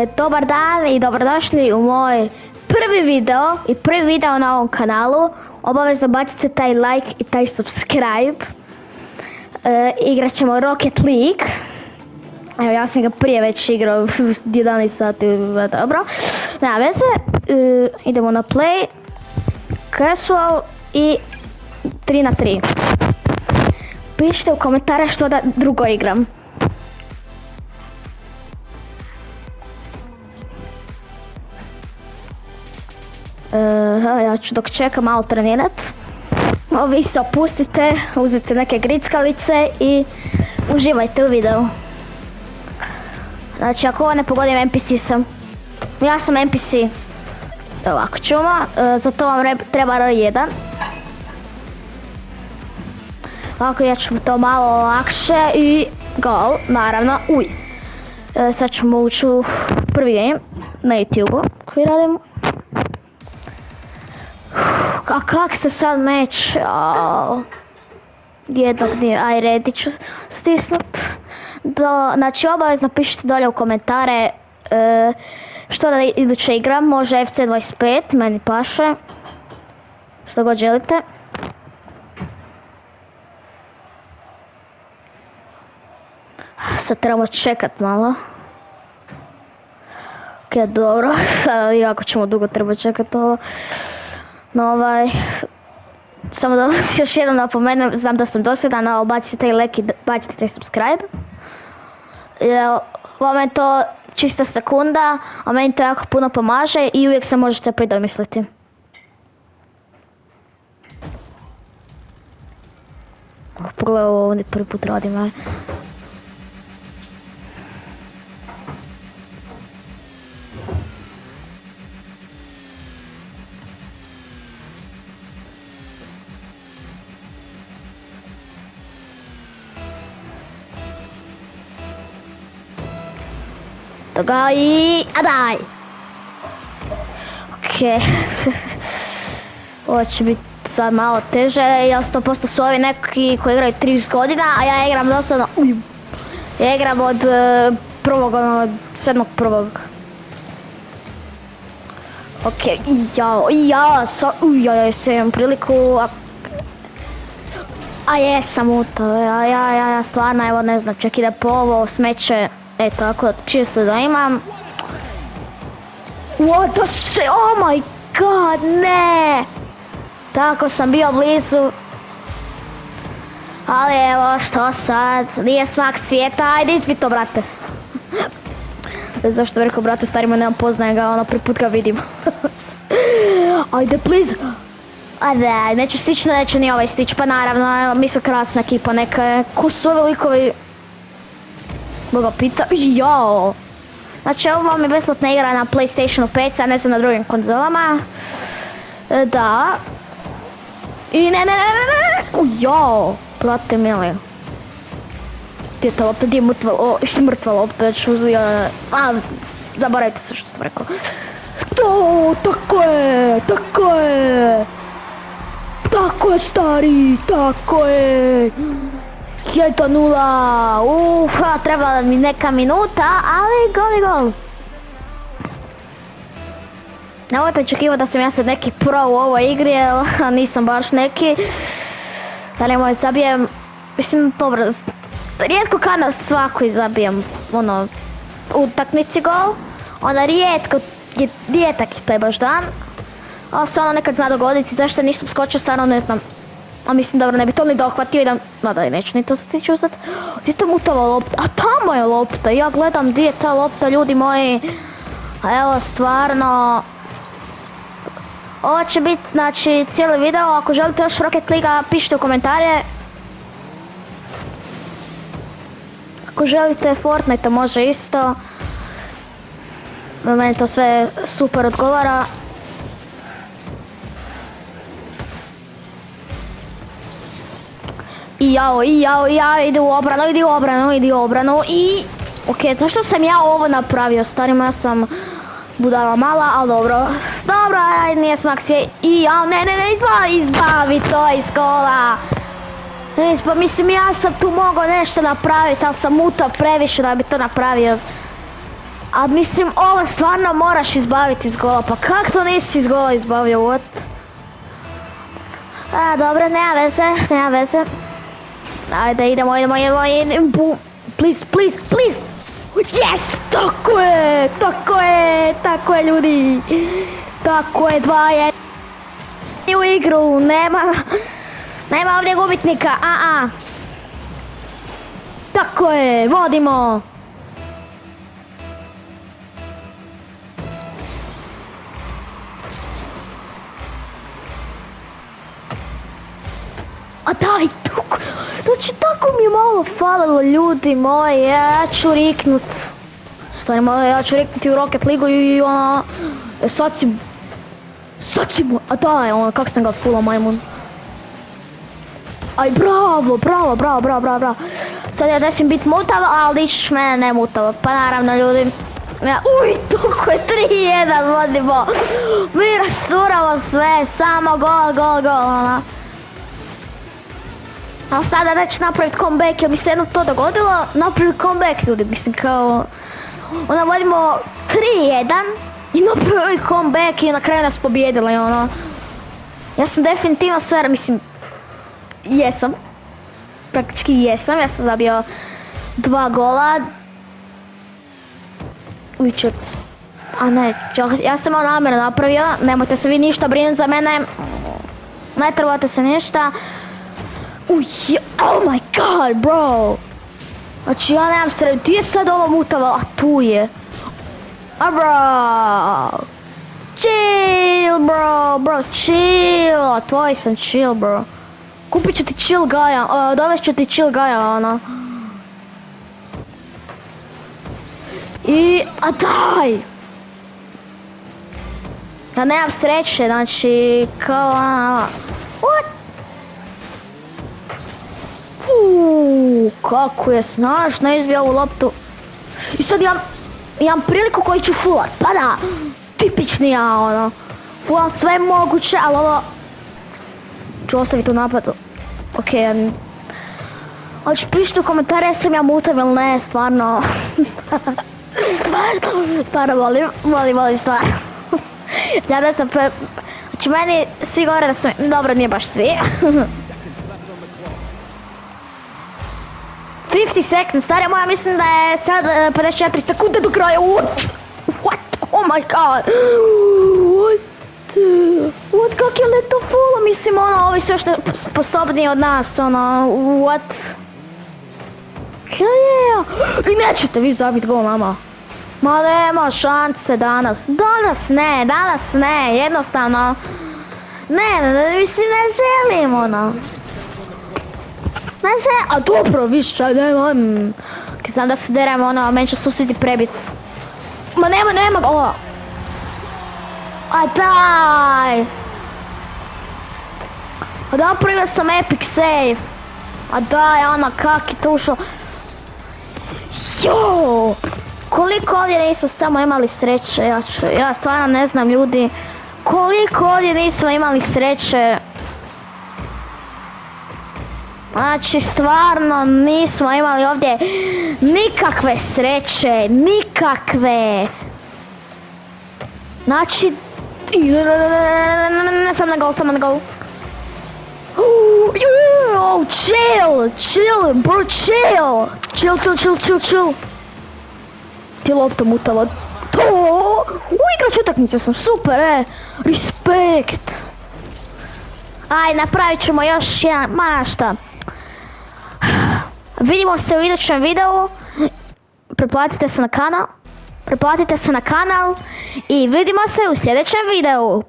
Dobar dan i dobrodošli u moj prvi video na ovom kanalu. Obavezno bacite taj like i taj subscribe. Igrat ćemo Rocket League. Evo, ja sam ga prije već igrao 11 sati, dobro. Nema veze, idemo na play, casual i 3 na 3. Pišite u komentare što da drugo igram. Ja ću dok čekam malo trenirat. Vi se opustite, uzmite neke grickalice i uživajte u videu. Znači ako ovo ne pogodim NPC sam. Ja sam NPC. Ovako ćemo, za to vam treba R1. Ovako ja ću to malo lakše i gol, naravno, sad ćemo ući u prvi game na YouTube-u koji radimo. A kak se sad meč, jednog nije, aj redi ću stisnut. Znači obavezno pišite dolje u komentare što da iduće igram, može FC25, meni paše, što god želite. Sad trebamo čekat malo. Ok, dobro, jako ćemo dugo treba čekat ovo. No samo da vas još jednom napomenem, znam da sam dosadan, ali bacite taj like i bacite taj subscribe. Jer vama je to čista sekunda, a meni to jako puno pomaže i uvijek se možete pridomisliti. Pogledaj ovo, ovdje prvi put radim, Toga i... a daj! Okej. Ovo će biti sad malo teže, ja 100% su ovi neki koji igraju 30 godina, a ja igram dosadno... Ja igram od prvog, od 7.1. Okej, ja imam priliku... A jesam u to, ja stvarno, evo ne znam, čak ide po ovo smeće. E tako, čisto da imam. What the shit, oh my god, ne! Tako sam bio blizu. Ali evo, što sad, nije smak svijeta, ajde izbi to, brate. Ne znam što bih rekao, brate, starima nemam poznajem ga, ono, prvi put ga vidim. Ajde, please. Ajde, neće stići, neće ni ovaj stići, pa naravno, mi smo krasna ekipa, neka, ko su ovi likovi? Boga pita, jao. Znači ovo vam je besplatna igra na PlayStationu 5, a ne znam na drugim konzolama. Da. I ne, jao. Plate mili. Gdje je ta lopta, gdje je mrtva lopta, ja ću zaboravite se što sam rekao. To, tako je. Tako je, stari, tako je. 1-0, trebala mi neka minuta, ali gol. Nemojte očekivati da sam ja sad neki pro u ovoj igri, jer nisam baš neki. Da nemoj zabijem, mislim, dobro, rijetko kada svako zabijem, ono, u utakmici gol. Onda rijetak je taj baš dan. Ali se ono nekad zna dogoditi, zašto nisam skočio, stvarno ne znam. A mislim, dobro, ne bi to ni dohvatio i da... Mada i neću ni to stići uzeti. Gdje je to mutava lopta? A tamo je lopta, ja gledam gdje je ta lopta, ljudi moji. A evo, stvarno... Ovo će biti, znači, cijeli video, ako želite još Rocket League, pišite u komentare. Ako želite Fortnite, može isto. Meni to sve super odgovara. I jao, idi u obranu i... Okej, zašto sam ja ovo napravio, starima, ja sam budala mala, ali dobro. Dobro, ajde, nije smak svije... I jao, ne, izbavi to iz gola. Mislim, ja sam tu mogao nešto napraviti, ali sam mutao previše da bi to napravio. A mislim, ovo stvarno moraš izbaviti iz gola, pa kak to nisi iz gola izbavio, what? A, dobro, nema veze. Ajde, idemo, please. Yes, tako je ljudi. Tako je, 2-1 u igru, nema ovdje gubitnika, Tako je, vodimo. A daj, znači tako mi je malo falilo, ljudi moji, ja ću riknut. Stani malo, ja ću riknuti u Rocket League i ona, sad si, a daj, ono, kak sam ga fulao majmun. Aj, bravo. Sad ja ne smijem biti mutav, ali ćeš mene ne mutav, pa naravno ljudi. Uj, tako je 3-1, vodimo. Mi rasturamo sve, samo gol, ona. Ali sada da će napraviti comeback, jer mi se jedno to dogodilo, napraviti comeback ljudi, mislim kao... Onda vodimo 3-1 i napravili comeback i na kraju nas pobijedili, ono. Ja sam definitivno sve, mislim... Jesam. Praktički jesam, ja sam zabio 2 gola. Ujče. A ne, ja sam ovo namjerno napravio, nemojte se vi ništa brinuti za mene. Ne trebate se ništa. Oh my god, bro! Znači ja nemam sredu, ti je sad ovo mutava, a tu je. A bro! Chill, bro, chill! Tvoj sam chill, bro. Kupit ću ti chill gaja, dovest ću ti chill gaja, ono. A daj! Ja nemam sreće, znači, kao, what? Kako je snažno izbio ovu loptu. I sad imam priliku koju ću fullat, pa da, tipični ja, ono. Fullam sve moguće, ali ovo... Ću ostaviti u napadu. Okej, ali ću pišiti u komentare jesam ja mutav ili ne, stvarno. Stvarno volim stvarno. Znači meni svi govore da sam... Dobro, nije baš svi. 50 seconds, stari moja, mislim da je sad 54 sekunde do kraja. What? Oh my god. What, kak je li to full? Mislim, ono, ovi su još sposobniji od nas, ono, what? Yeah. I nećete vi zabiti gol, mama. Ma nema šanse danas. Danas ne, jednostavno. Ne, mislim, ne želim, ono. A dobro, više, nemam. Znam da se deremo, ono, meni će susjeti prebit. Ma nema, ovo. A daj! A napravio sam epic save. A daj, ono, kak je to ušlo. Jo! Koliko ovdje nismo samo imali sreće, ja stvarno ne znam ljudi. Koliko ovdje nismo imali sreće. Znači, stvarno nismo imali ovdje nikakve sreće, nikakve. Znači, sam na gol. Oh, chill, bro, chill. Chill. Ti lopta mutava. Igrač utakmice sam, super, respekt. Aj, napravit ćemo još jedan, šta. Vidimo se u idućem videu. Pretplatite se na kanal. I vidimo se u sljedećem videu.